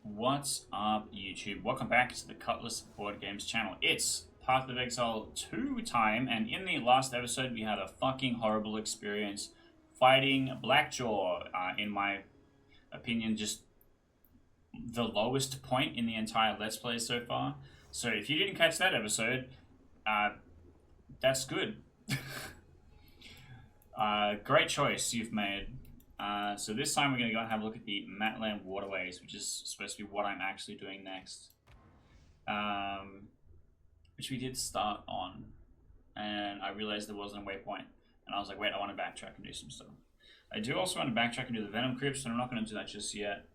What's up, YouTube? Welcome back to the Cutlass Board Games channel. It's Path of Exile 2 time, and in the last episode we had a fucking horrible experience fighting Blackjaw. In my opinion, just the lowest point in the entire Let's Play so far. So if you didn't catch that episode, that's good. Great choice you've made. So this time we're going to go and have a look at the Matland Waterways, which is supposed to be what I'm actually doing next. Which we did start on, and I realized there wasn't a waypoint. And I was like, wait, I want to backtrack and do some stuff. I do also want to backtrack and do the Venom Crypts, but I'm not going to do that just yet.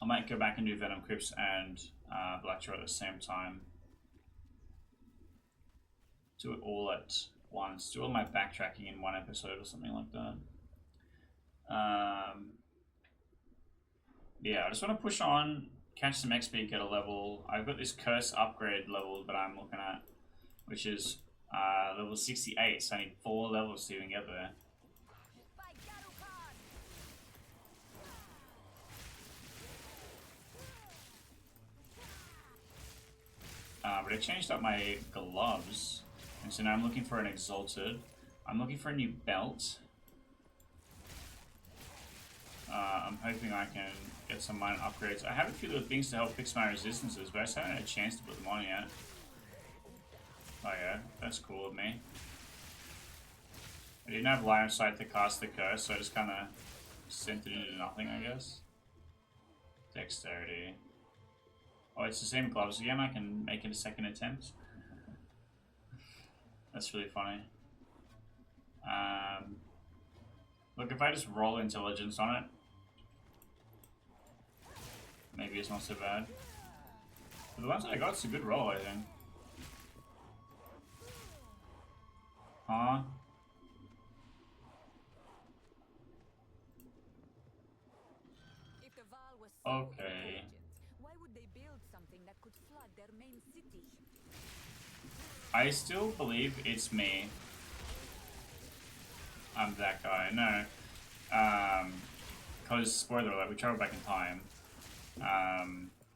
I might go back and do Venom Crypts and Blackjaw at the same time. Do it all at once. Do all my backtracking in one episode or something like that. Yeah, I just want to push on, catch some XP, get a level. I've got this curse upgrade level that I'm looking at, which is level 68, so I need 4 levels to even get there. But I changed up my gloves, and so now I'm looking for an Exalted. I'm looking for a new belt. I'm hoping I can get some minor upgrades. I have a few little things to help fix my resistances, but I just haven't had a chance to put them on yet. Oh yeah, that's cool of me. I didn't have line of sight to cast the curse, so I just kind of sent it into nothing, I guess. Dexterity. Oh, it's the same gloves again. I can make it a second attempt. That's really funny. Look, if I just roll intelligence on it, maybe it's not so bad. But the ones that I got, it's a good roll, I think. Huh? If the Val was so Okay. intelligent, why would they build something that could flood their main city? I still believe it's me. I'm that guy. No. Because, spoiler alert, we travel back in time.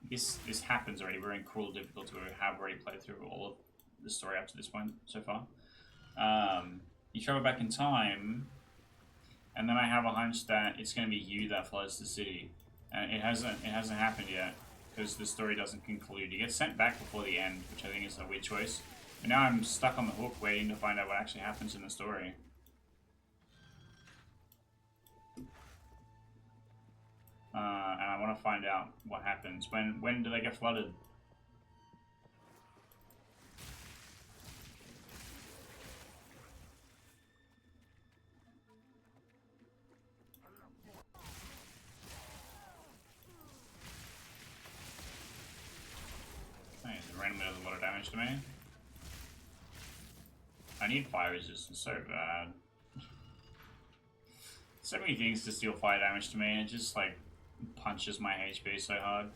This happens already. We're in cruel difficulty. We have already played through all of the story up to this point so far. You travel back in time, and then I have a hunch that it's going to be you that floods the city, and it hasn't happened yet because the story doesn't conclude. You get sent back before the end, which I think is a weird choice. And now I'm stuck on the hook, waiting to find out what actually happens in the story. And I want to find out what happens. When do they get flooded? Nice, it randomly does a lot of damage to me. I need fire resistance so bad. So many things to steal fire damage to me, and it just like punches my HP so hard.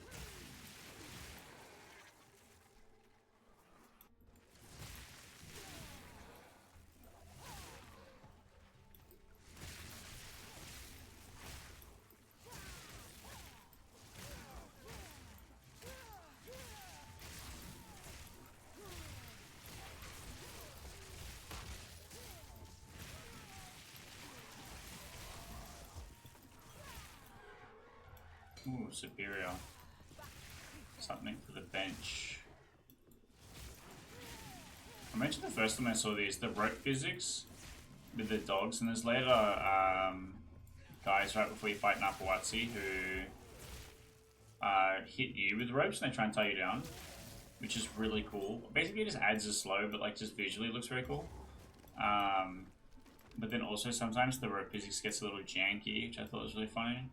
Ooh, superior. Something for the bench. I mentioned the first time I saw these, the rope physics with the dogs, and there's later guys right before you fight Napawatsi who hit you with ropes and they try and tie you down, which is really cool. Basically it just adds a slow, but like just visually it looks very cool. But then also sometimes the rope physics gets a little janky, which I thought was really funny.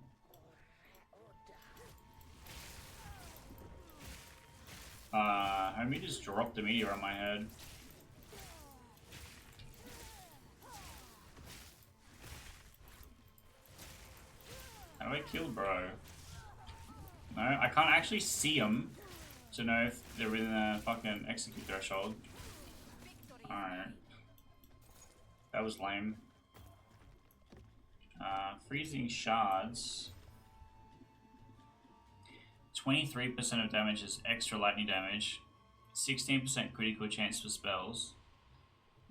Homie just dropped a meteor on my head. How do I kill bro? No, I can't actually see them to know if they're within a fucking execute threshold. Alright. That was lame. Freezing shards. 23% of damage is extra lightning damage. 16% critical chance for spells.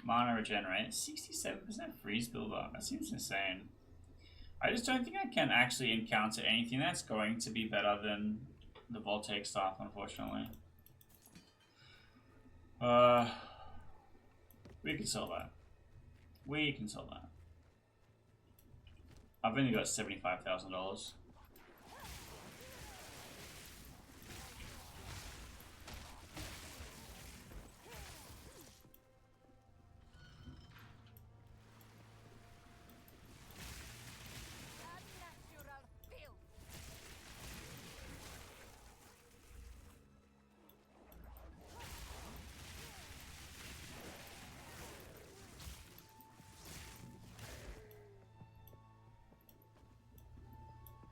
Mana regenerate. 67% freeze buildup. That seems insane. I just don't think I can actually encounter anything that's going to be better than the Voltaic Staff, unfortunately. We can sell that. We can sell that. I've only got $75,000.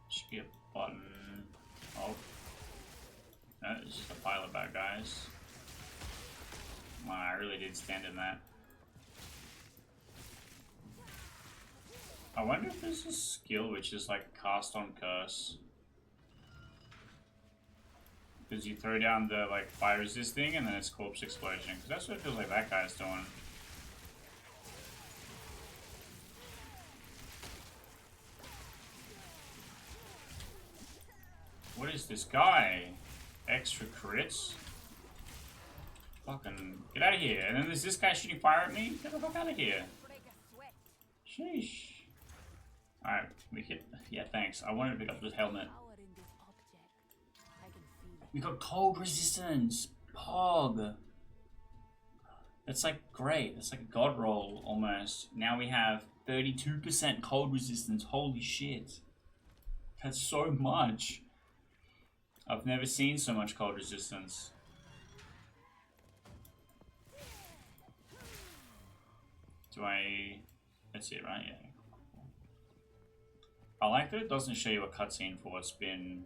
Should be a button. Oh. No, it's just a pile of bad guys. Wow, I really did stand in that. I wonder if there's a skill which is like cast on curse. Because you throw down the like fire resist thing and then it's corpse explosion. Because that's what it feels like that guy's doing. What is this guy? Extra crits? Fucking get out of here. And then there's this guy shooting fire at me? Get the fuck out of here. Sheesh. Alright, we hit. Yeah, thanks. I wanted to pick up this helmet. We got cold resistance. Pog. That's like great. That's like a god roll almost. Now we have 32% cold resistance. Holy shit. That's so much. I've never seen so much cold resistance. Do I... That's it, right? Yeah. I like that it doesn't show you a cutscene for what's been...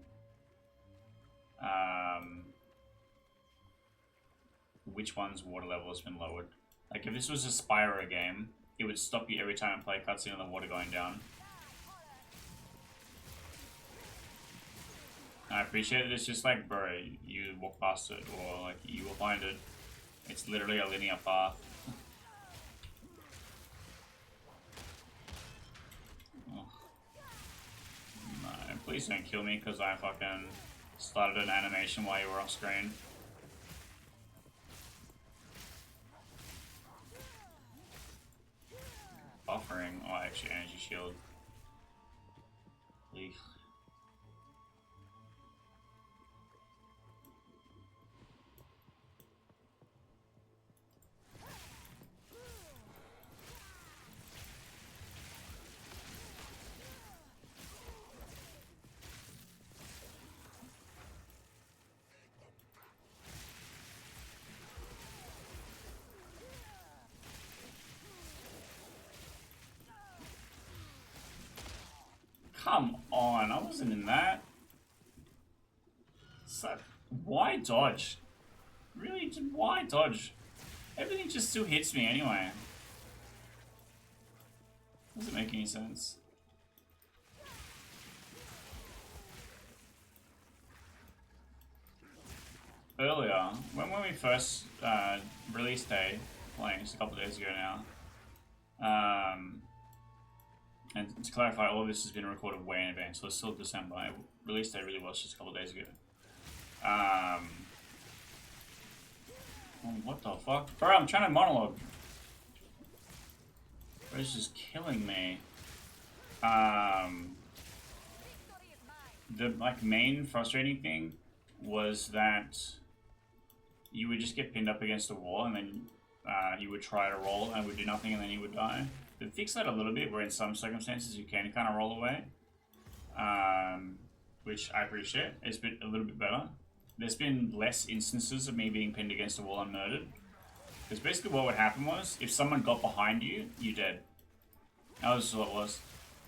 which one's water level has been lowered. Like, if this was a Spyro game, it would stop you every time I play a cutscene on the water going down. I appreciate it. It's just like, bro, you walk past it, or like you will find it. It's literally a linear path. Oh. No, please don't kill me because I fucking started an animation while you were off screen. Buffering. Oh, actually, energy shield. Eek. Come on, I wasn't in that. So, why dodge? Really, why dodge? Everything just still hits me anyway. Doesn't make any sense. Earlier, when we first release day, playing just a couple of days ago now, and to clarify, all of this has been recorded way in advance, so it's still December. Release day really was just a couple of days ago. Oh, what the fuck? Bro, I'm trying to monologue. Bro, it's just killing me. The like main frustrating thing was that you would just get pinned up against a wall and then you would try to roll and it would do nothing and then you would die. They fixed that a little bit where in some circumstances you can kind of roll away, which I appreciate. It's been a little bit better. There's been less instances of me being pinned against a wall and murdered. Because basically what would happen was, if someone got behind you, you're dead. That was what it was.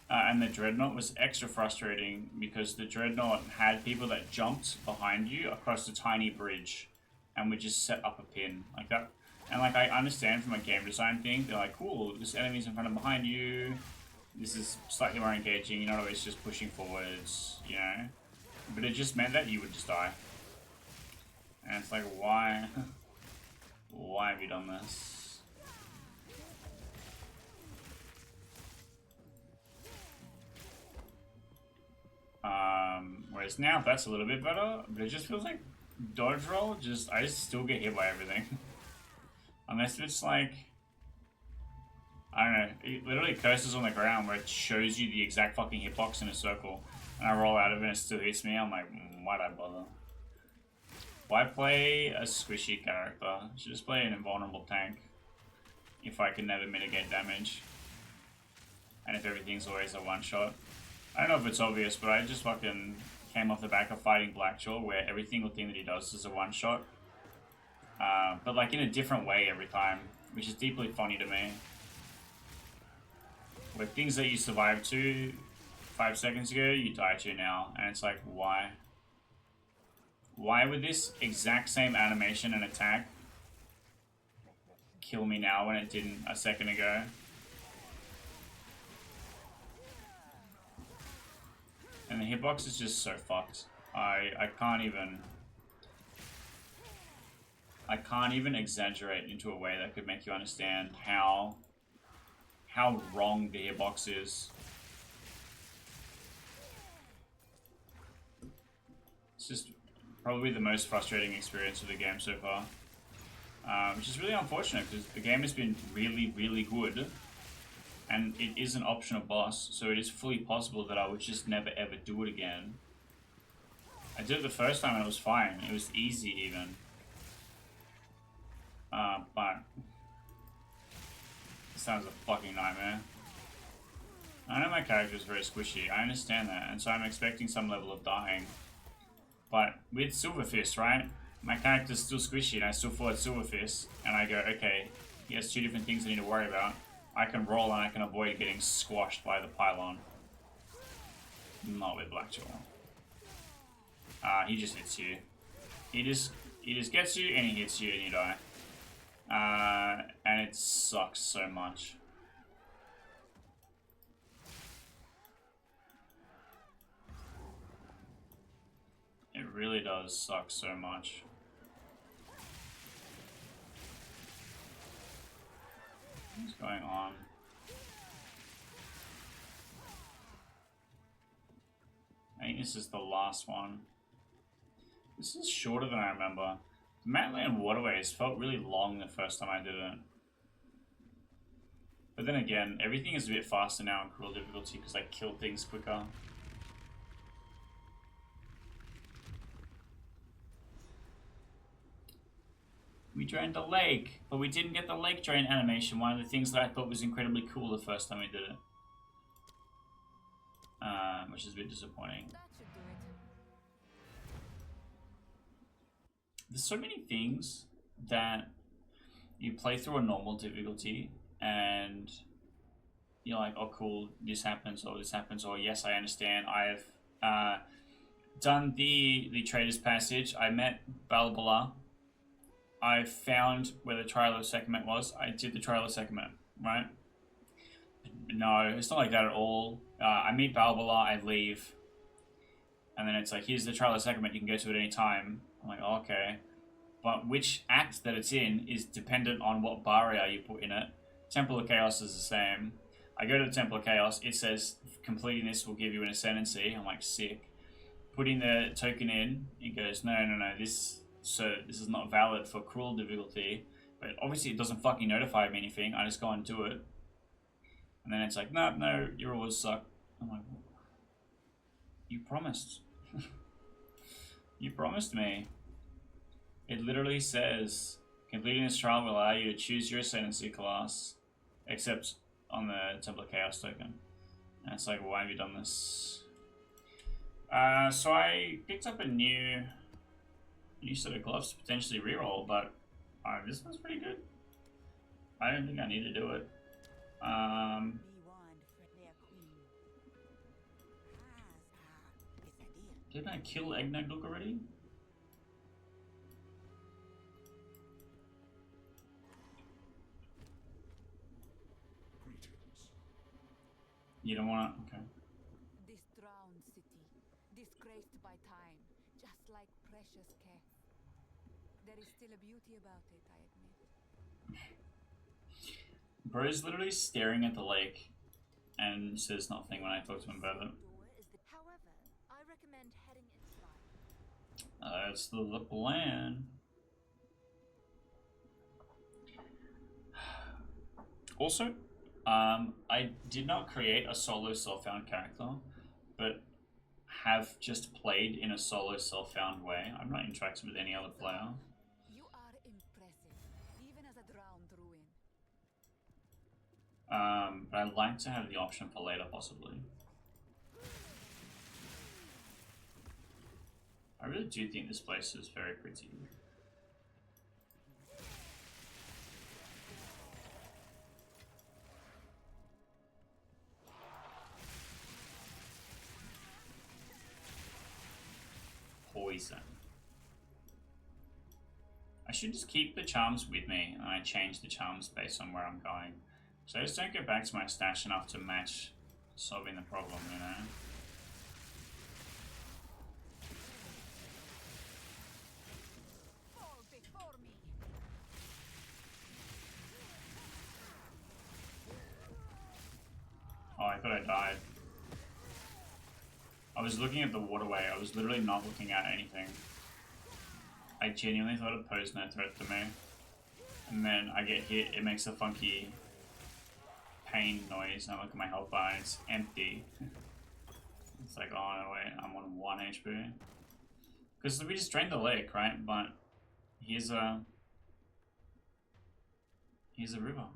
And the Dreadnought was extra frustrating because the Dreadnought had people that jumped behind you across a tiny bridge and would just set up a pin like that. And like I understand from a game design thing, they're like, cool, this enemy's in front and behind you. This is slightly more engaging. You're not always just pushing forwards, you know. but it just meant that you would just die. And it's like, why? Why have you done this? Whereas now that's a little bit better, but it just feels like dodge roll, I just still get hit by everything. Unless it's like, I don't know, it literally curses on the ground where it shows you the exact fucking hitbox in a circle, and I roll out of it and it still hits me. I'm like, why'd I bother? Why play a squishy character? I should just play an invulnerable tank if I can never mitigate damage. And if everything's always a one-shot. I don't know if it's obvious, but I just fucking came off the back of fighting Blackjaw, where every single thing that he does is a one-shot. But like in a different way every time, which is deeply funny to me. Where things that you survived to 5 seconds ago, you die to now. And it's like, why? Why would this exact same animation and attack kill me now when it didn't a second ago? And the hitbox is just so fucked. I can't even exaggerate into a way that could make you understand how wrong the hitbox is. It's just probably the most frustrating experience of the game so far. Which is really unfortunate because the game has been really, really good. And it is an optional boss, so it is fully possible that I would just never ever do it again. I did it the first time and it was fine. It was easy even. But this sounds a fucking nightmare. I know my character is very squishy, I understand that, and so I'm expecting some level of dying. But with Silver Fist, right? My character's still squishy and I still fought Silver Fist, and I go, okay, he has 2 different things I need to worry about. I can roll and I can avoid getting squashed by the pylon. Not with Blackjaw. He just hits you. He just gets you and he hits you and you die. And it sucks so much. It really does suck so much. What's going on? I think this is the last one. This is shorter than I remember. The Matland Waterways felt really long the first time I did it. But then again, everything is a bit faster now in Cruel difficulty because I kill things quicker. We drained the lake, but we didn't get the lake drain animation, one of the things that I thought was incredibly cool the first time we did it. Which is a bit disappointing. That should do it. There's so many things that you play through a normal difficulty and you're like, oh cool, this happens, or yes, I understand. I've done the Trader's Passage. I met Balbola. I found where the Trial of Sekhmet was. I did the Trial of Sekhmet, right? No, it's not like that at all. I meet Balbola, I leave. And then it's like, here's the Trial of Sekhmet, you can go to it any time. I'm like, oh, okay. But which act that it's in is dependent on what barrier you put in it. Temple of Chaos is the same. I go to the Temple of Chaos, it says, completing this will give you an ascendancy. I'm like, sick. Putting the token in, it goes, no, this is not valid for Cruel difficulty. But obviously it doesn't fucking notify me anything, I just go and do it. And then it's like, no, your rules suck. I'm like, you promised. You promised me. It literally says, completing this trial will allow you to choose your ascendancy class, except on the Temple of Chaos token. And it's like, why have you done this? So I picked up a new set of gloves to potentially reroll, but this one's pretty good. I don't think I need to do it. Didn't I kill Eggnog Look already? You don't want to? Okay. This drowned city, disgraced erased by time, just like precious Keth. There is still a beauty about it, I admit. Bro's literally staring at the lake and says nothing when I talk to him about it. However, I recommend heading inside. That's the plan. Also, I did not create a solo self-found character, but have just played in a solo self-found way. I'm not interacting with any other player. You are impressive, even as a drowned ruin. But I'd like to have the option for later, possibly. I really do think this place is very pretty. Poison. I should just keep the charms with me, and I change the charms based on where I'm going. So I just don't get back to my stash enough to match solving the problem, you know? Fall before me. Oh, I thought I died. I was looking at the waterway. I was literally not looking at anything. I genuinely thought it posed no threat to me. And then I get hit, it makes a funky pain noise, and I look at my health bar and it's empty. It's like, oh no wait, I'm on 1 HP. Because we just drained the lake, right? But here's a river.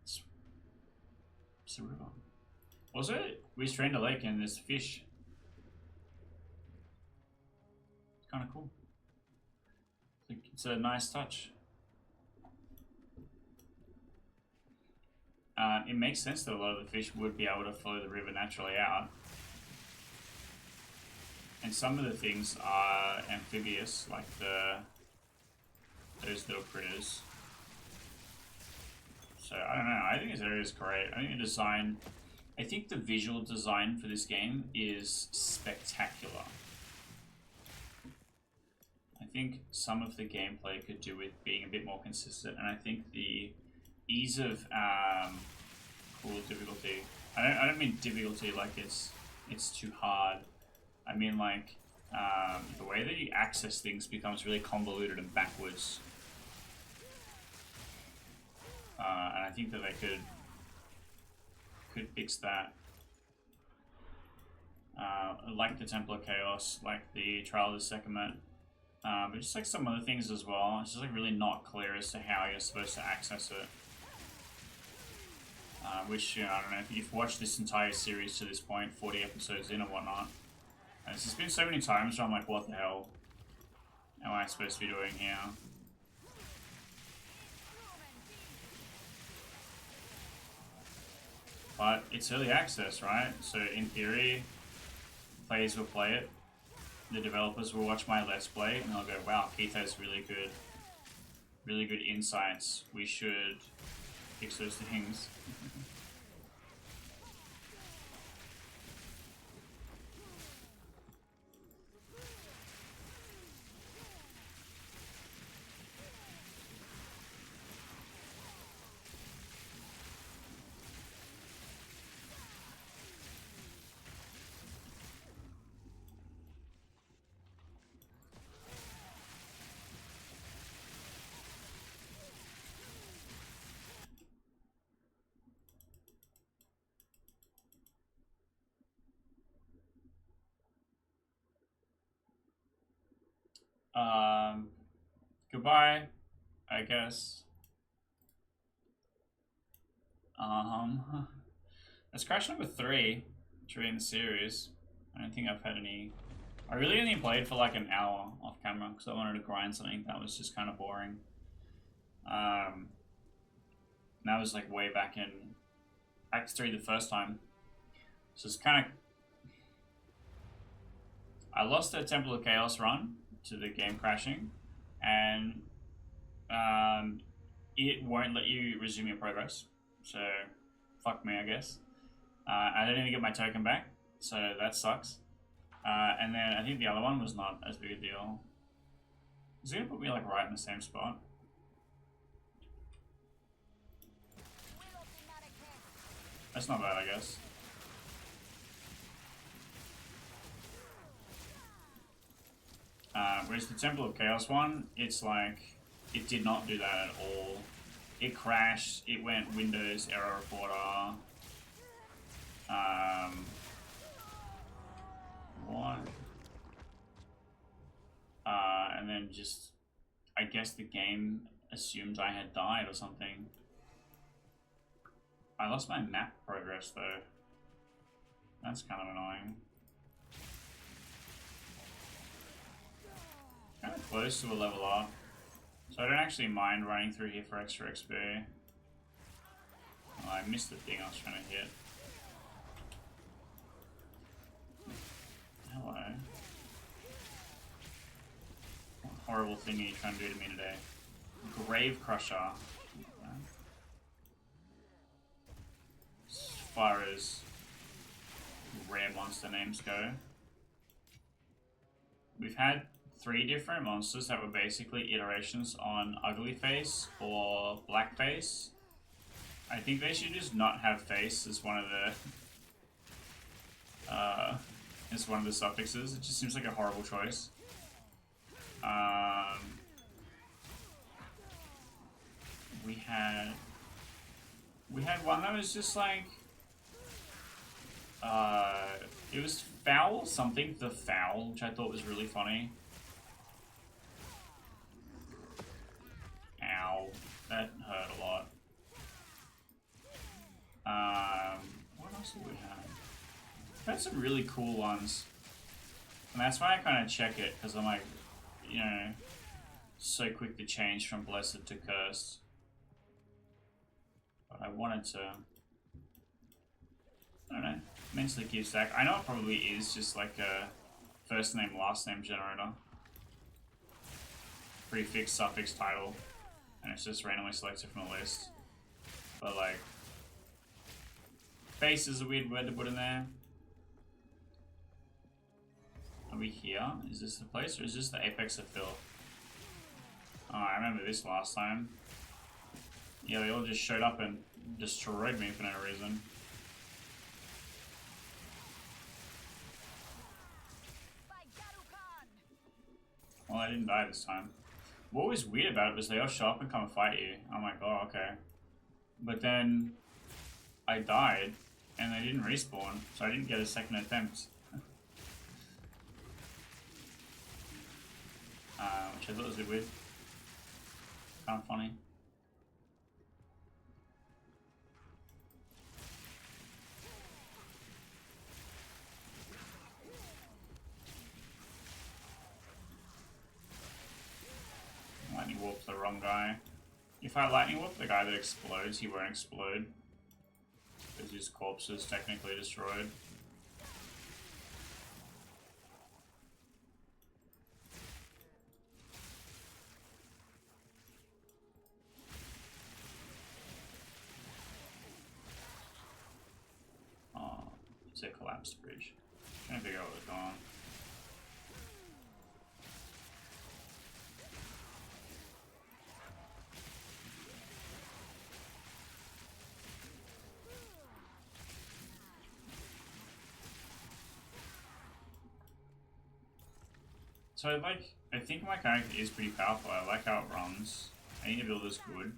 It's a river. Also, we just drained the lake and there's fish. It's kind of cool. It's a nice touch. It makes sense that a lot of the fish would be able to follow the river naturally out. And some of the things are amphibious, like those little critters. So, I don't know. I think this area is great. I think the design... I think the visual design for this game is spectacular. I think some of the gameplay could do with being a bit more consistent, and I think the ease of cool difficulty. I don't mean difficulty like it's too hard. I mean like the way that you access things becomes really convoluted and backwards. And I think that they could fix that. Like the Temple of Chaos, like the Trial of the Sekhmet. But just like some other things as well. It's just like really not clear as to how you're supposed to access it. Which, you know, I don't know, if you've watched this entire series to this point, 40 episodes in or whatnot. And it's just been so many times where I'm like, what the hell am I supposed to be doing here? But it's early access, right? So in theory, players will play it. The developers will watch my Let's Play and they'll go, wow, Keith has really good insights. We should fix those things. Goodbye, I guess. That's crash number 3 during the series. I don't think I've had any... I really only played for like an hour off camera because I wanted to grind something that was just kind of boring. And that was like way back in Act 3 the first time. So it's kind of... I lost the Temple of Chaos run to the game crashing, and it won't let you resume your progress. So, fuck me, I guess. I didn't even get my token back, So that sucks. And then I think the other one was not as big a deal. Is it gonna put me like right in the same spot? That's not bad, I guess. Whereas the Temple of Chaos one, it's like, it did not do that at all. It crashed, it went Windows error reporter. What? And then just, I guess the game assumed I had died or something. I lost my map progress though. That's kind of annoying. Kind of close to a level up. So I don't actually mind running through here for extra XP. Oh, I missed the thing I was trying to hit. Hello. What horrible thing are you trying to do to me today? Grave Crusher. As far as rare monster names go, we've had 3 different monsters that were basically iterations on Ugly Face or Black Face. I think they should just not have face as one of the suffixes. It just seems like a horrible choice. We had one that was just like it was Foul something, the Foul, which I thought was really funny. Ow, that hurt a lot. What else do we have? We've had some really cool ones. And that's why I kind of check it, because I'm like, you know, so quick to change from Blessed to Cursed. But I wanted to, I don't know, mentally keep stack. I know it probably is just like a first name, last name generator. Prefix, suffix, title. And it's just randomly selected from a list. But like, face is a weird word to put in there. Are we here? Is this the place, or is this the Apex of Filth? Oh, I remember this last time. Yeah, they all just showed up and destroyed me for no reason. Well, I didn't die this time. What was weird about it was they all show up and come and fight you. I'm like, oh, okay. But then I died, and they didn't respawn, so I didn't get a second attempt. Which I thought was a bit weird. Kind of funny. Lightning warp the wrong guy. If I lightning warp the guy that explodes, he won't explode. Because his corpse is technically destroyed. Oh, it's a collapsed bridge. Trying to figure out what's going on. So I think my character is pretty powerful. I like how it runs. I need to build this good.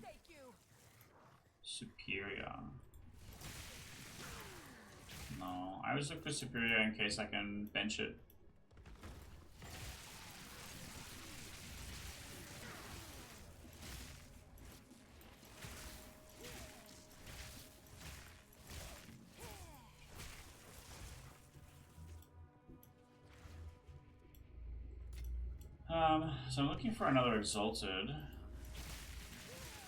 Superior. No, I always look for superior in case I can bench it. So I'm looking for another Exalted.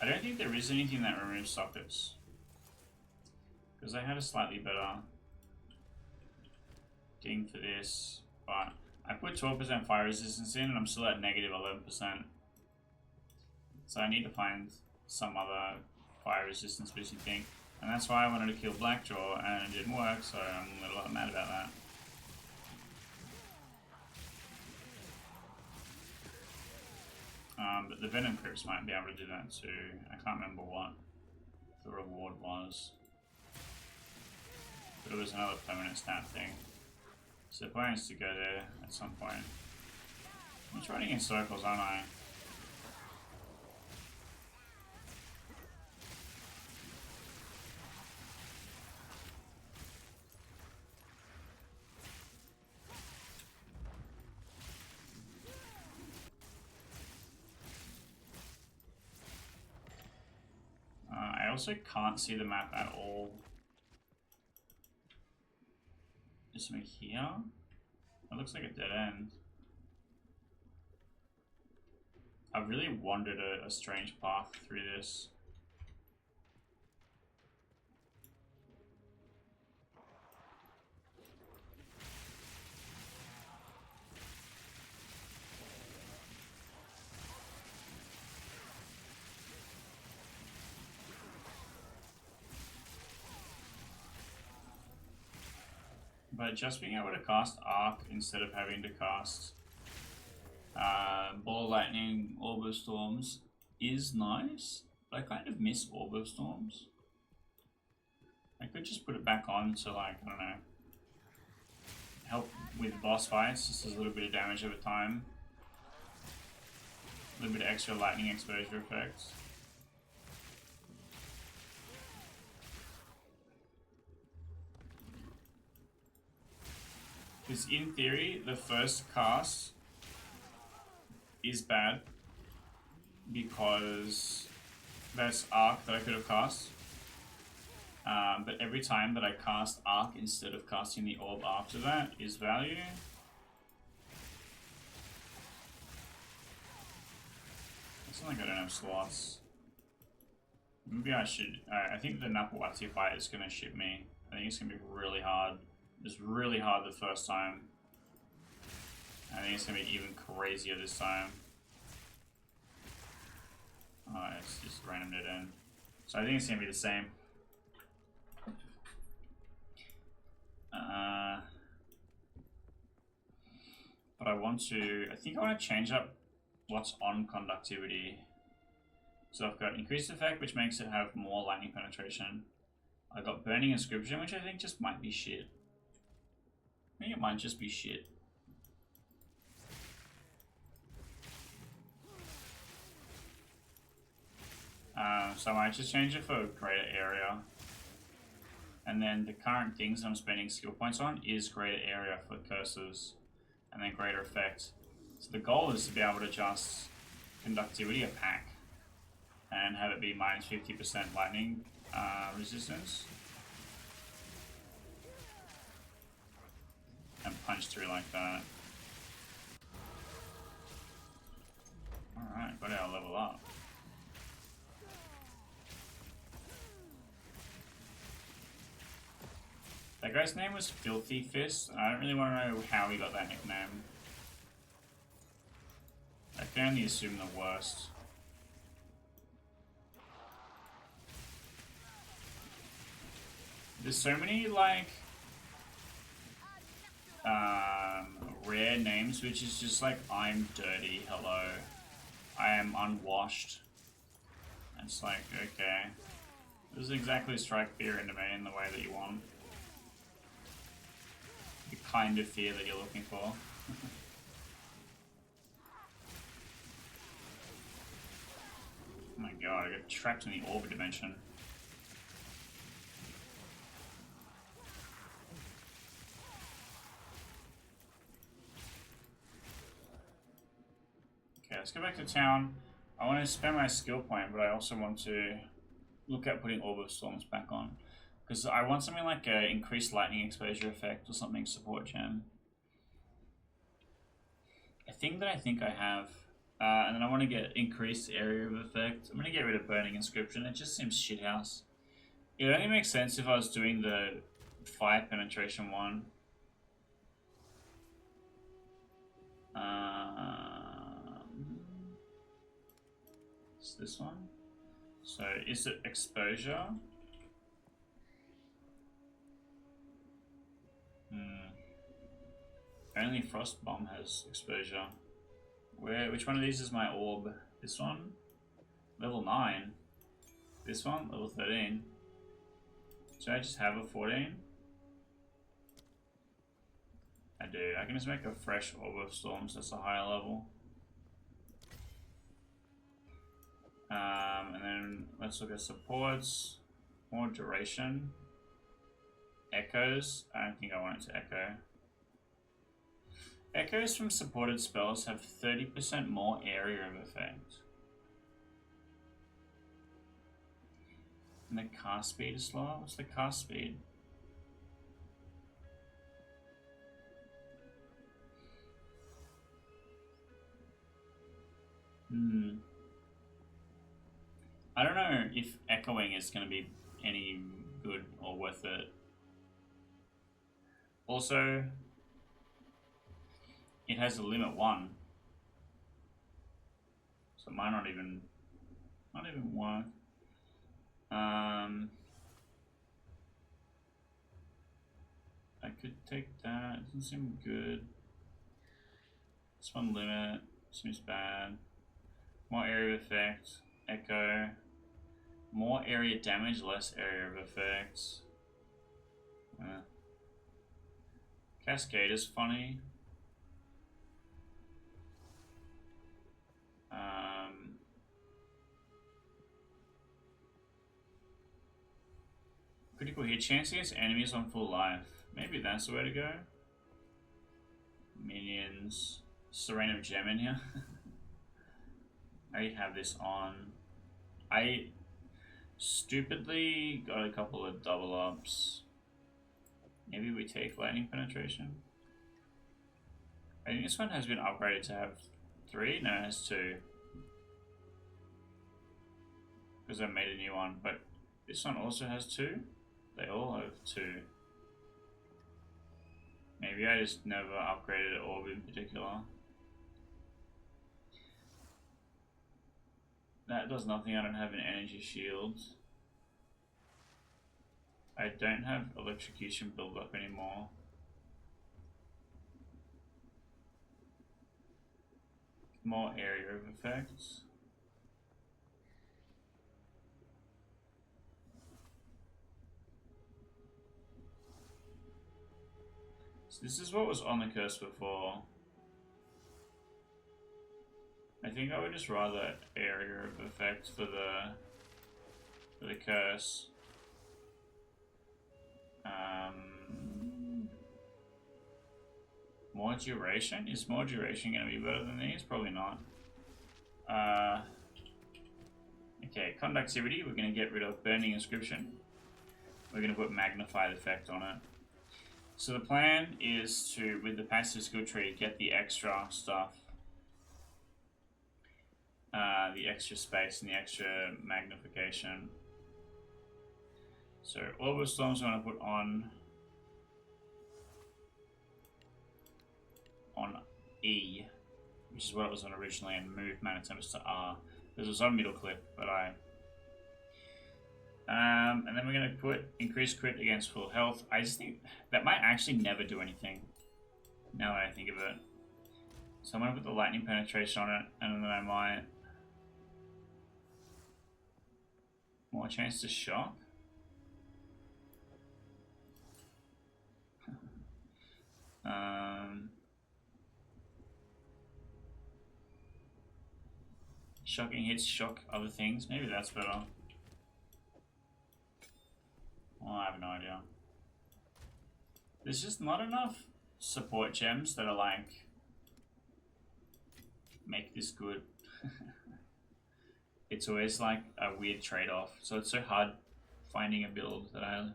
I don't think there is anything that removes sockets. Because I had a slightly better thing for this, but I put 12% fire resistance in and I'm still at negative 11%. So I need to find some other fire resistance boosting thing. And that's why I wanted to kill Blackjaw and it didn't work, so I'm a little mad about that. But the Venom Crypts might be able to do that too. I can't remember what the reward was. But it was another permanent stat thing. So the plan is to go there at some point. I'm just running in circles, aren't I? I also can't see the map at all. Is something here? That looks like a dead end. I've really wandered a strange path through this. But just being able to cast Arc instead of having to cast Ball of Lightning, Orb of Storms is nice. But I kind of miss Orb of Storms. I could just put it back on to, like, I don't know, help with boss fights, just as a little bit of damage over time. A little bit of extra lightning exposure effects. Because in theory, the first cast is bad because that's Arc that I could have cast. But every time that I cast Arc instead of casting the Orb after that is value. It's not like I don't have slots. Maybe I should. I think the Napawati fight is going to ship me. I think it's going to be really hard. It's really hard the first time. I think it's going to be even crazier this time. Oh, it's just random dead end. So I think it's going to be the same. But I think I want to change up what's on conductivity. So I've got increased effect, which makes it have more lightning penetration. I've got burning inscription, which I think just might be shit. I think it might just be shit. So I might just change it for greater area. And then the current things I'm spending skill points on is greater area for curses. And then greater effect. So the goal is to be able to just conductivity a pack. And have it be minus 50% lightning resistance. And punch through like that. Alright, got our level up. That guy's name was Filthy Fist. I don't really want to know how he got that nickname. I can only assume the worst. There's so many, like, rare names, which is just like, I'm dirty, hello. I am unwashed. It's like, okay. This doesn't exactly strike fear into me in the way that you want. The kind of fear that you're looking for. Oh my god, I got trapped in the orbit dimension. Okay, let's go back to town. I want to spend my skill point, but I also want to look at putting Orb of Storms back on. Because I want something like an increased lightning exposure effect or something support gem. A thing that I think I have, and then I want to get increased area of effect. I'm going to get rid of Burning Inscription, it just seems shithouse. It only makes sense if I was doing the fire penetration one. It's this one. So is it exposure? Only Frost Bomb has exposure. Which one of these is my orb? This one, level 9. This one, level 13. Should I just have a 14? I do. I can just make a fresh Orb of Storms that's a higher level. And then let's look at supports. More duration. Echoes. I don't think I want it to echo. Echoes from supported spells have 30% more area of effect. And the cast speed is slower? What's the cast speed? I don't know if echoing is going to be any good or worth it. Also, it has a limit 1. So it might not even work. I could take that. It doesn't seem good. This one limit seems bad. More area of effect. Echo. More area damage, less area of effects. Cascade is funny. Critical hit chance against enemies on full life. Maybe that's the way to go. Minions. Serene of Gem in here. I have this on. I stupidly got a couple of double ups. Maybe we take Lightning Penetration. I think this one has been upgraded to have 3. No, it has 2. Because I made a new one, but this one also has 2. They all have 2. Maybe I just never upgraded Orb in particular. That does nothing. I don't have an energy shield. I don't have electrocution build up anymore. More area of effects. So this is what was on the curse before. I think I would just rather area of effect for the curse. More duration? Is more duration going to be better than these? Probably not. Okay, conductivity. We're going to get rid of burning inscription. We're going to put magnified effect on it. So the plan is to, with the passive skill tree, get the extra stuff. The extra space and the extra magnification. So Orb of Storms I'm going to put on E, which is what it was on originally, and move Mana Tempest to R. This was on middle clip, but and then we're going to put increased crit against full health. I just think that might actually never do anything, now that I think of it. So I'm going to put the lightning penetration on it, and then I might... More chance to shock? Shocking hits shock other things. Maybe that's better. Oh, I have no idea. There's just not enough support gems that are like make this good. It's always like a weird trade-off. So it's so hard finding a build that I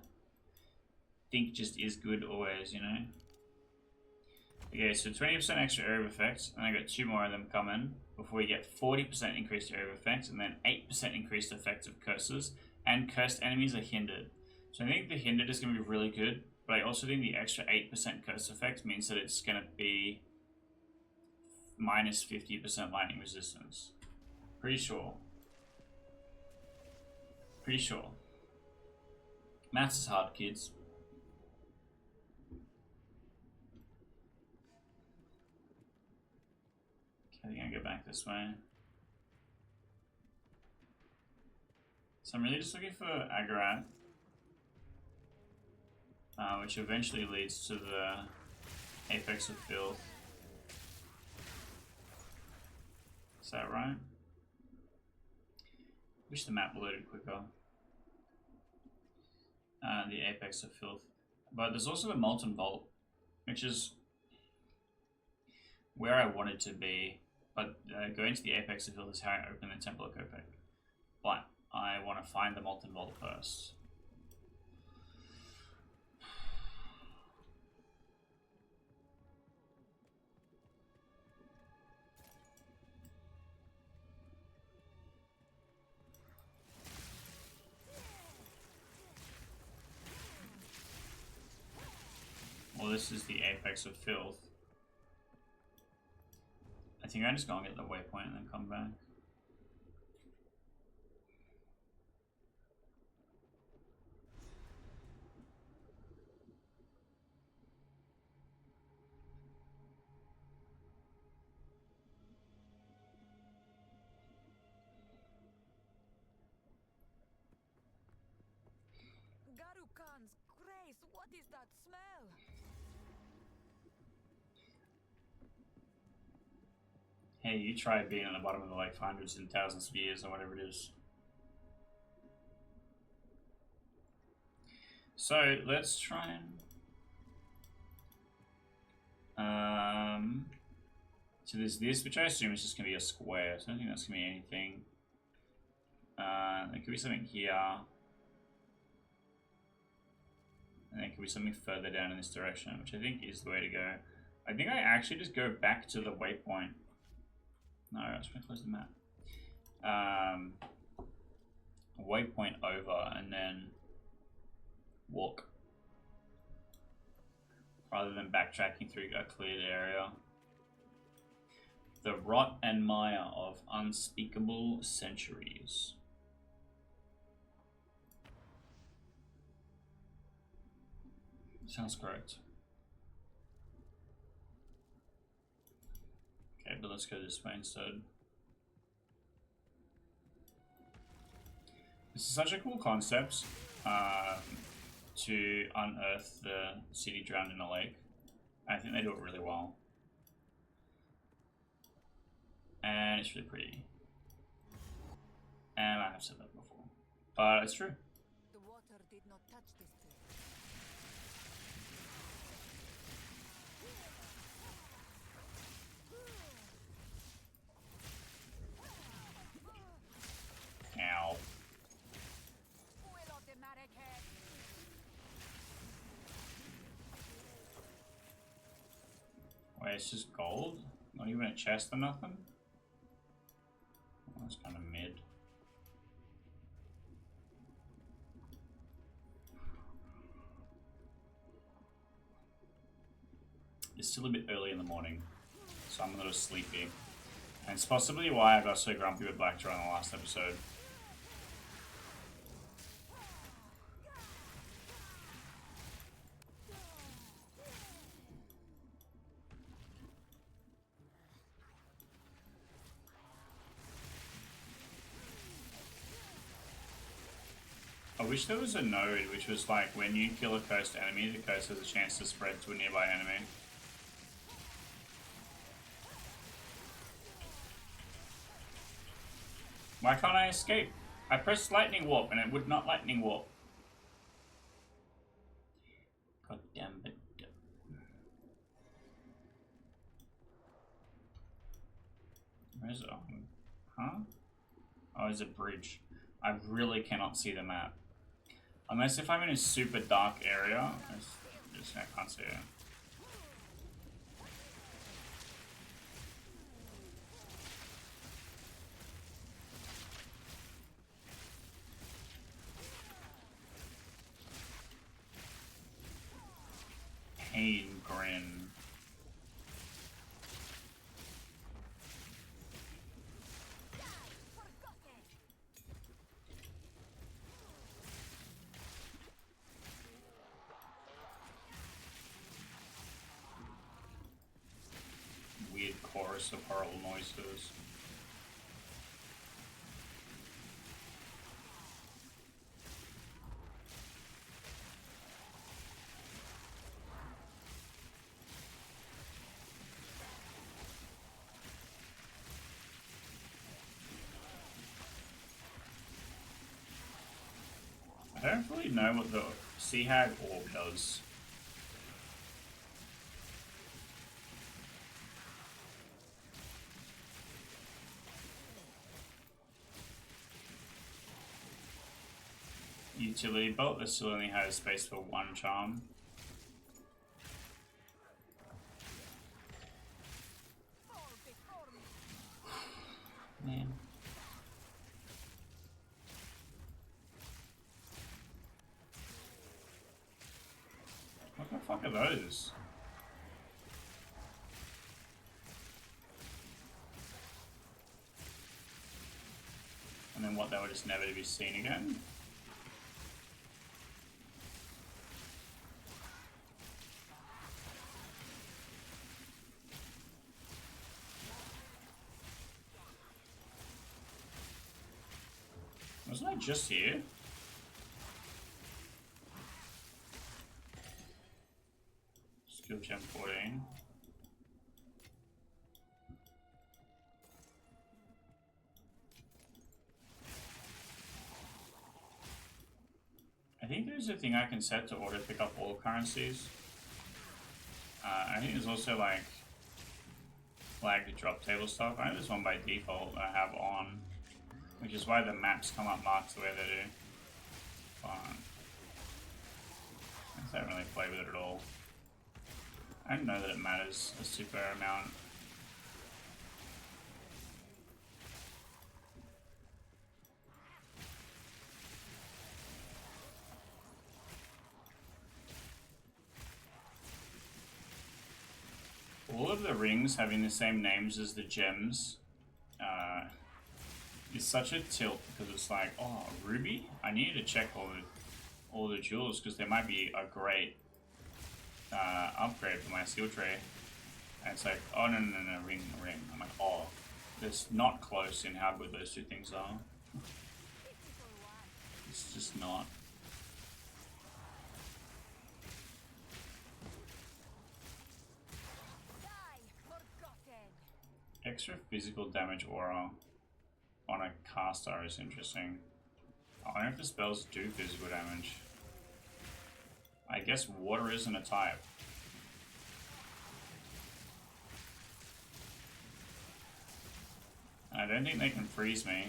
think just is good always, you know? Okay, so 20% extra area of effects, and I got 2 more of them coming before we get 40% increased area of effects, and then 8% increased effects of curses, and cursed enemies are hindered. So I think the hindered is going to be really good, but I also think the extra 8% curse effect means that it's going to be minus 50% lightning resistance. Pretty sure. Pretty sure. Maths is hard, kids. Okay, I'm gonna go back this way. So I'm really just looking for Agarat, which eventually leads to the Apex of Filth. Is that right? Wish the map loaded quicker. The Apex of Filth. But there's also the Molten Vault, which is where I wanted to be. But going to the Apex of Filth is how I open the Temple of Kopek. But I want to find the Molten Vault first. Well, this is the Apex of Filth. I think I just go and get the waypoint and then come back. Garukan's grace, what is that smell? Hey, you try being on the bottom of the lake for hundreds and thousands of years or whatever it is. So let's try and so there's this, which I assume is just gonna be a square, so I don't think that's gonna be anything. There could be something here. And there could be something further down in this direction, which I think is the way to go. I think I actually just go back to the waypoint. No, I was going to close the map. Waypoint over and then walk. Rather than backtracking through a cleared area. The rot and mire of unspeakable centuries. Sounds correct. Okay, but let's go this way instead. This is such a cool concept to unearth the city drowned in a lake. I think they do it really well. And it's really pretty. And I have said that before. But it's true. The water did not touch this place. Ow. Wait, it's just gold? Not even a chest or nothing? Well, that's kind of mid. It's still a bit early in the morning, so I'm a little sleepy. And it's possibly why I got so grumpy with Blackjaw in the last episode. I wish there was a node which was like when you kill a cursed enemy, the curse has a chance to spread to a nearby enemy. Why can't I escape? I pressed lightning warp and it would not lightning warp. God damn it. Where's it? Huh? Oh, it's a bridge. I really cannot see the map. Unless if I'm in a super dark area, I can't see it. Pain grin. Weird chorus of horrible noises. don't fully know what the Sea Hag orb does. Utility belt that still only has space for one charm. Man. What the fuck are those? And then what, they were just never to be seen again? Wasn't I just here? Skill gem 14. I think there's a thing I can set to auto pick up all currencies. I think there's also like flagged drop table stuff. I know there's one by default that I have on, which is why the maps come up marked the way they do. But I don't really play with it at all. I don't know that it matters a super amount. All of the rings having the same names as the gems is such a tilt, because it's like, oh, ruby? I need to check all the jewels because there might be a great upgrade for my skill tree. And it's like, oh no, ring. I'm like, oh, it's not close in how good those two things are. It's just not. Extra physical damage aura on a caster is interesting. I wonder if the spells do physical damage. I guess water isn't a type. I don't think they can freeze me.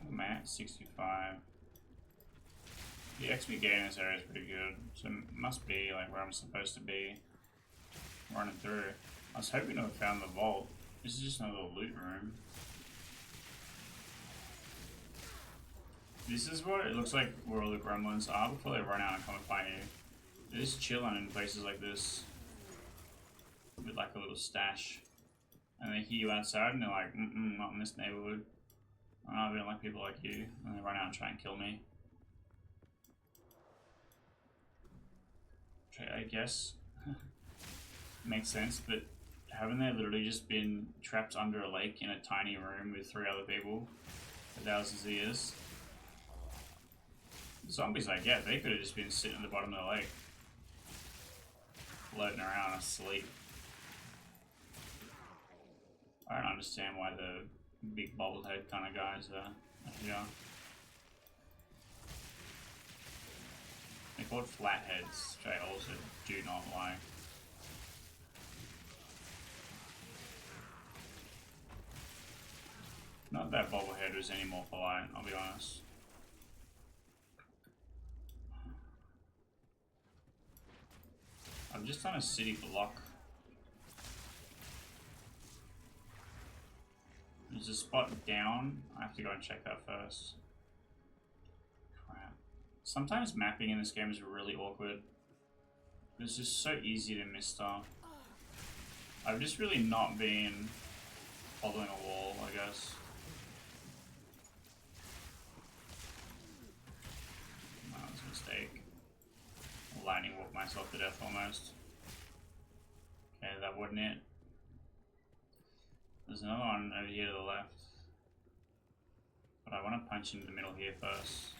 I'm at 65. The XP gain in this area is pretty good, so it must be like where I'm supposed to be running through. I was hoping to have found the vault. This is just another loot room. This is what it looks like where all the gremlins are before they run out and come and find you. They're just chilling in places like this with like a little stash. And they hear you outside and they're like, not in this neighborhood. Oh, we don't like people like you. And they run out and try and kill me. Okay, I guess makes sense, but haven't they literally just been trapped under a lake in a tiny room with 3 other people for thousands of years? The zombies I get, they could have just been sitting at the bottom of the lake, floating around asleep. I don't understand why the big bobblehead kind of guys are here. They're called flatheads, which I also do not like. Not that bobblehead was any more polite, I'll be honest. I've just done a city block. There's a spot down. I have to go and check that first. Crap. Sometimes mapping in this game is really awkward. It's just so easy to miss stuff. I've just really not been following a wall, I guess. No, that's a mistake. Lightning walk myself to death almost. Okay, that wasn't it. There's another one over here to the left. But I want to punch into the middle here first.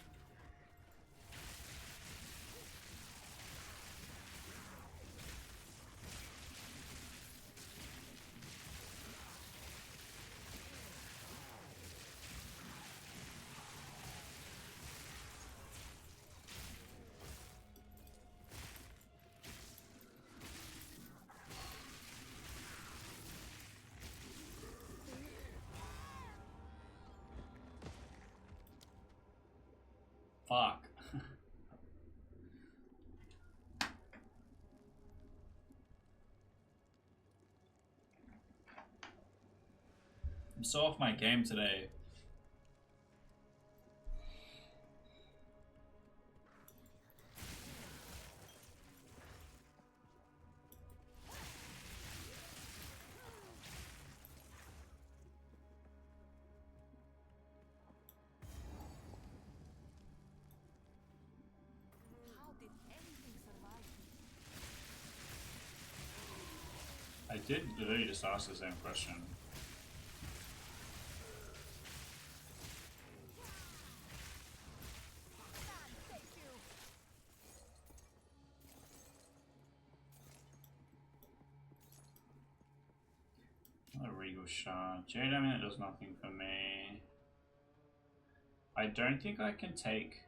Fuck. I'm so off my game today. How did anything survive? I did literally just ask the same question. Thank you. Another Regal Shard. Jade Eminent does nothing for me. I don't think I can take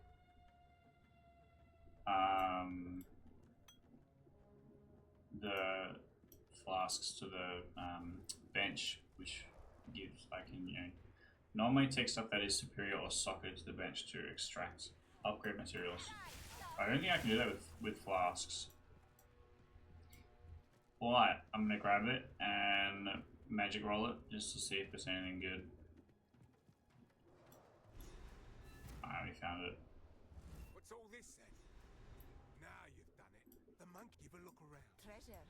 the flasks to the bench, which gives I can normally take stuff that is superior or soccer to the bench to extract upgrade materials. I don't think I can do that with flasks. But I'm gonna grab it and magic roll it just to see if there's anything good. I already found it. What's all this then? Now you've done it. The monk, give a look around. Treasure.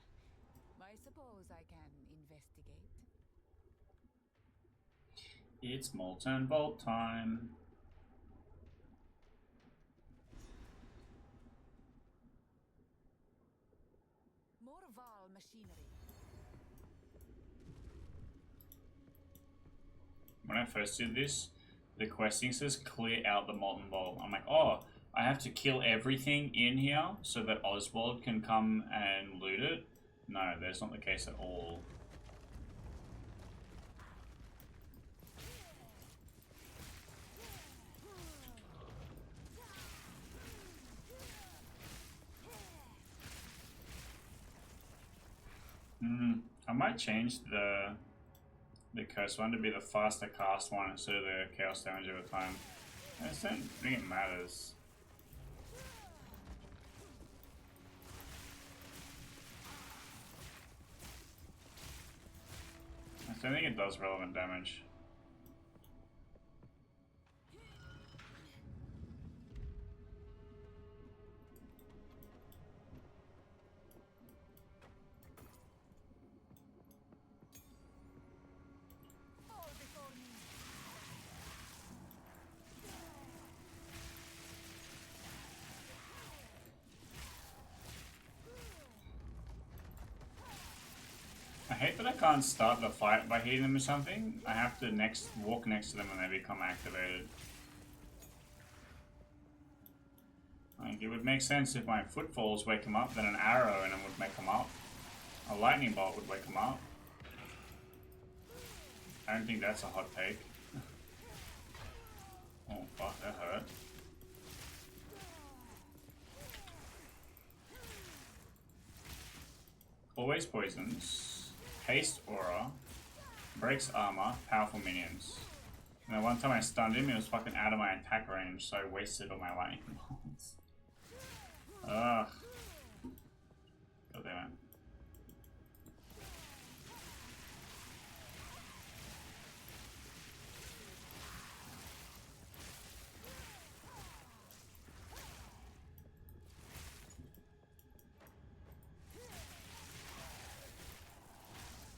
I suppose I can investigate. It's Molten Bolt time. More Val machinery. When I first did this, the questing says clear out the Molten Bolt. I'm like, oh, I have to kill everything in here so that Oswald can come and loot it? No, that's not the case at all. I might change the curse one to be the faster cast one instead of the chaos damage over time. I just don't think it matters. I don't think it does relevant damage. Fall before me. I hate that I can't start the fight by hitting them or something. I have to walk next to them when they become activated. Like, it would make sense if my footfalls wake them up, then an arrow and it would make them up. A lightning bolt would wake them up. I don't think that's a hot take. Oh fuck, that hurt. Always poisons. Haste aura. Breaks armor. Powerful minions. And the one time I stunned him, he was fucking out of my attack range, so I wasted all my lightning bolts. Ugh. God damn it.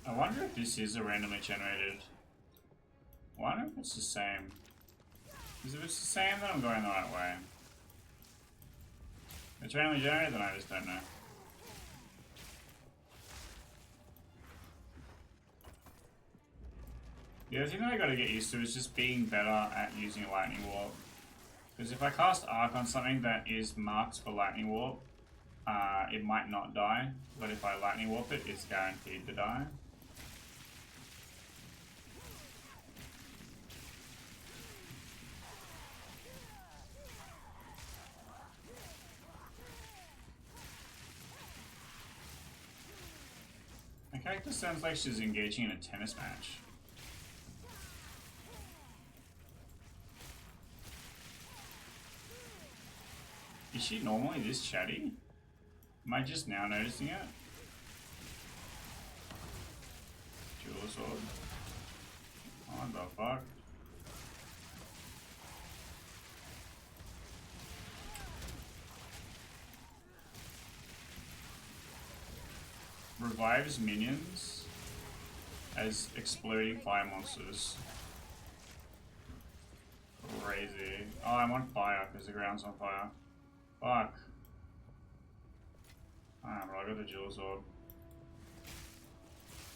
I wonder if this is a randomly generated. I wonder if it's the same. Because if it's the same, then I'm going the right way. If it's randomly generated, then I just don't know. The other thing that I gotta get used to is just being better at using a lightning warp. Because if I cast arc on something that is marked for lightning warp, it might not die. But if I lightning warp it, it's guaranteed to die. My character sounds like she's engaging in a tennis match. Is she normally this chatty? Am I just now noticing it? Jewel sword. What the fuck? Revives minions as exploding fire monsters. Crazy. Oh, I'm on fire because the ground's on fire. Fuck. Alright, bro, I got the jewel sword.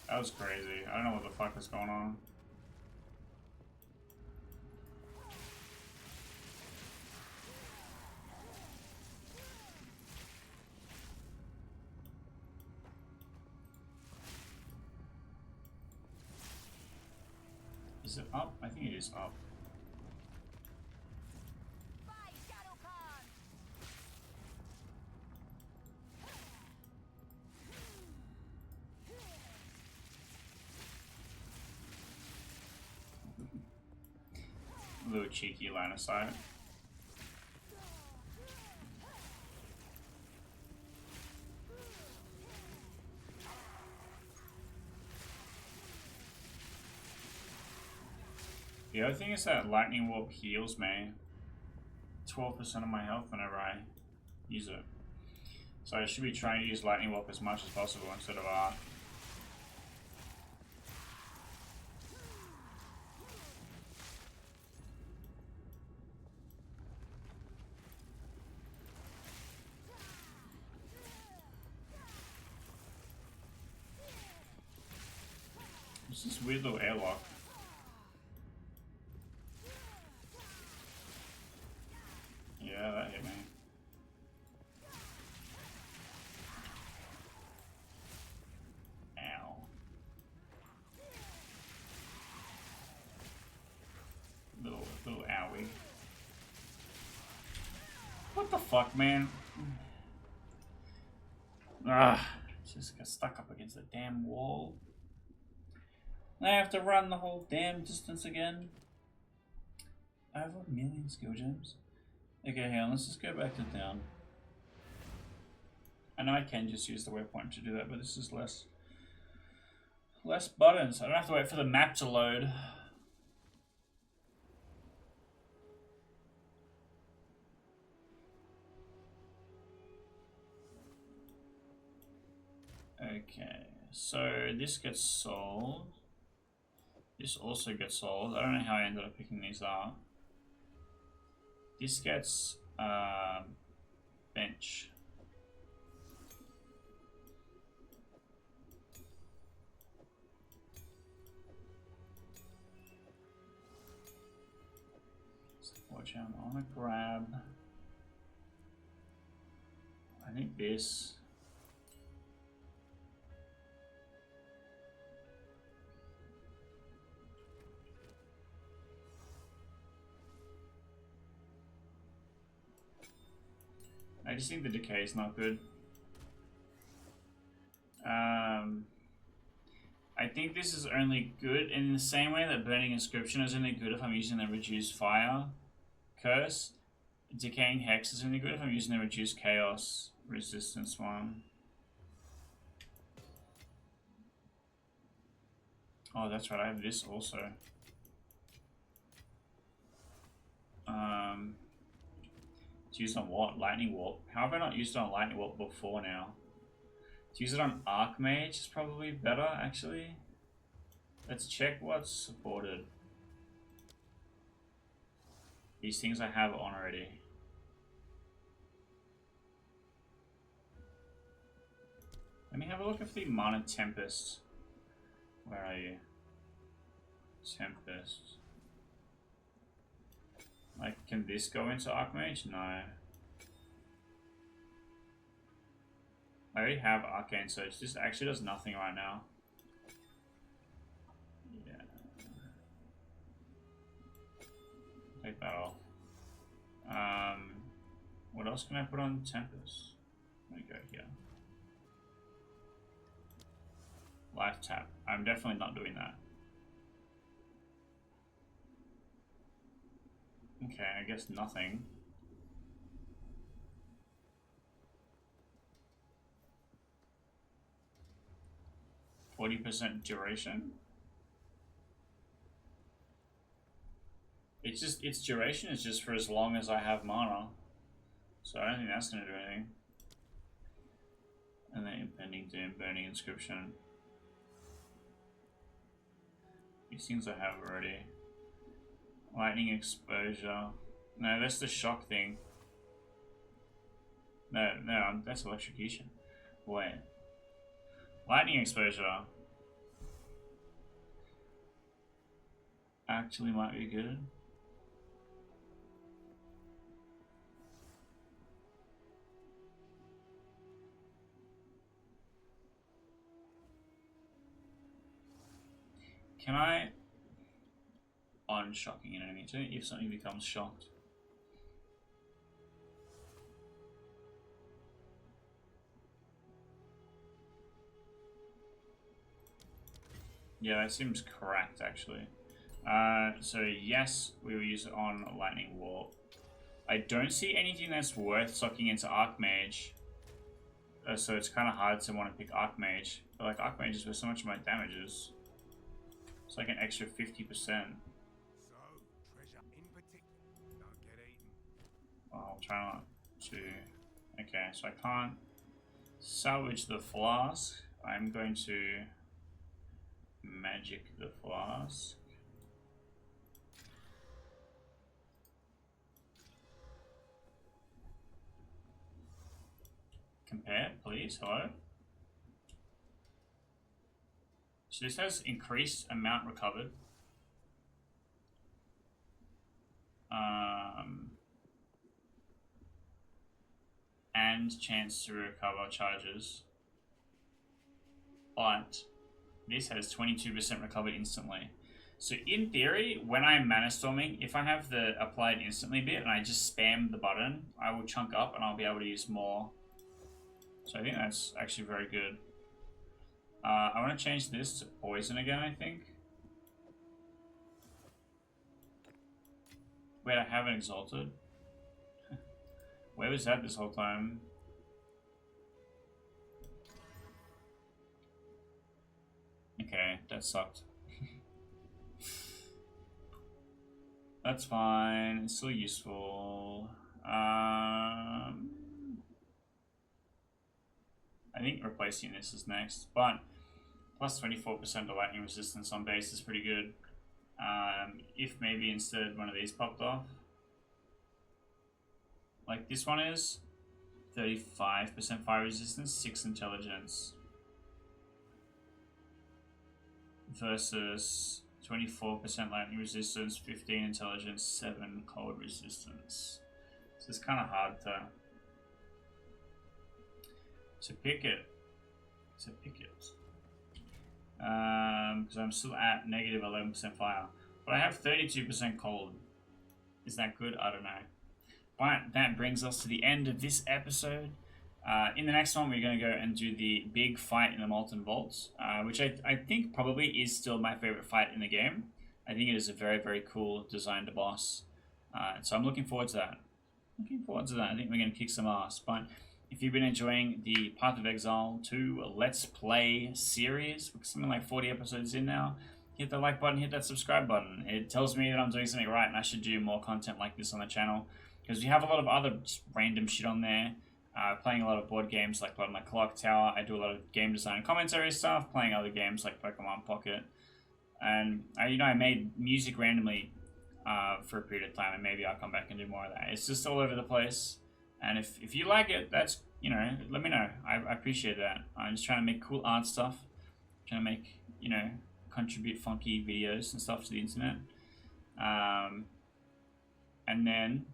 That was crazy. I don't know what the fuck is going on. Is it up? I think it is up. A little cheeky line of sight. The other thing is that Lightning Warp heals me 12% of my health whenever I use it. So I should be trying to use Lightning Warp as much as possible instead of Arc. It's this weird little airlock. Yeah, that hit me. Ow. Little owie. What the fuck, man? Ah, just got stuck up against the damn wall. I have to run the whole damn distance again. I have 1,000,000 skill gems. Okay, hang on, let's just go back to down. I know I can just use the waypoint to do that, but this is less buttons. I don't have to wait for the map to load. Okay, so this gets sold. This also gets sold. I don't know how I ended up picking these up. This gets bench. Watch out, I want to grab. I think this. I just think the decay is not good. I think this is only good in the same way that Burning Inscription is only good if I'm using the Reduced Fire Curse. Decaying Hex is only good if I'm using the Reduced Chaos Resistance one. Oh, that's right, I have this also. It's used on what? Lightning Warp. How have I not used it on Lightning Warp before now? To use it on Archmage is probably better, actually. Let's check what's supported. These things I have on already. Let me have a look at the Mana Tempest. Where are you? Tempest. Like, can this go into Archmage? No. I already have Arcane Surge. This actually does nothing right now. Yeah. Take that off. What else can I put on Tempest? Let me go here. Life tap. I'm definitely not doing that. Okay, I guess nothing. 40% duration. Its duration is just for as long as I have mana. So I don't think that's gonna do anything. And then Impending Doom, Burning Inscription. These things I have already. Lightning Exposure. No, that's the shock thing. No, that's Electrocution. Wait. Lightning Exposure actually might be good. Can I on-shocking an enemy too if something becomes shocked? Yeah, that seems correct actually. So yes, we will use it on Lightning Warp. I don't see anything that's worth socking into Archmage. So it's kind of hard to want to pick Archmage. But like Archmage is where so much of my damage is. It's like an extra 50%. So, treasure in particular, don't get eaten. I'll try not to. Okay, so I can't salvage the flask. I'm going to magic the flask. Compare, please. Hello. So this has increased amount recovered. And chance to recover charges. But this has 22% recovered instantly. So in theory, when I'm Mana Storming, if I have the applied instantly bit and I just spam the button, I will chunk up and I'll be able to use more. So I think that's actually very good. I want to change this to poison again, I think. Wait, I haven't exalted. Where was that this whole time? Okay, that sucked. That's fine, it's still useful. I think replacing this is next, but plus 24% of lightning resistance on base is pretty good. If maybe instead one of these popped off, like this one is 35% fire resistance, 6 intelligence, versus 24% lightning resistance, 15 intelligence, 7 cold resistance. So it's kind of hard to pick it. Because I'm still at negative 11% fire, but I have 32% cold. Is that good? I don't know. But that brings us to the end of this episode. In the next one, we're going to go and do the big fight in the Molten Vaults, which I think probably is still my favorite fight in the game. I think it is a very, very cool designed boss. So I'm looking forward to that. I think we're going to kick some ass. But if you've been enjoying the Path of Exile 2 Let's Play series, we're something like 40 episodes in now, hit the like button, hit that subscribe button. It tells me that I'm doing something right and I should do more content like this on the channel. Because we have a lot of other just random shit on there. Playing a lot of board games like Blood on the Clock Tower. I do a lot of game design and commentary stuff. Playing other games like Pokemon Pocket. And I made music randomly for a period of time, and maybe I'll come back and do more of that. It's just all over the place. And if you like it, that's, let me know. I appreciate that. I'm just trying to make cool art stuff. Trying to make, contribute funky videos and stuff to the internet. And then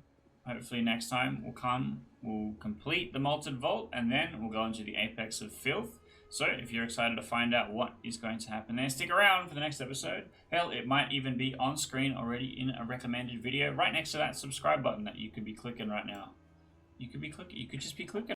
hopefully next time we'll complete the Molten Vault, and then we'll go into the Apex of Filth. So if you're excited to find out what is going to happen there, stick around for the next episode. Hell, it might even be on screen already in a recommended video right next to that subscribe button that you could be clicking right now. You could just be clicking.